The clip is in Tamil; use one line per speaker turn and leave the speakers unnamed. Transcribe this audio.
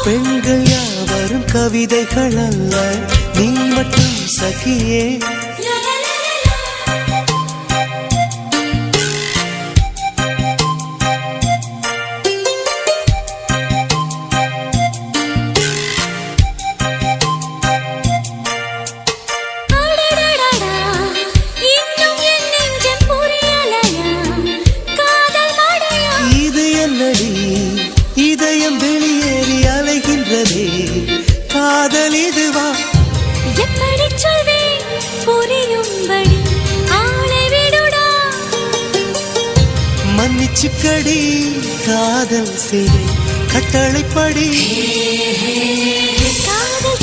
பெண்கள் யாவரும் கவிதைகள் அல்ல, நீ மட்டும் சகியே. இது என்னடி இதயம் வெளியேறி அலைகின்றதே, காதல் இதுவா?
எப்படி சொல்வேன் புரியும்படி, ஆளை விடுடா.
மன்னிச்சுக்கடி காதல் செய் கட்டளைப்படி.
காதல்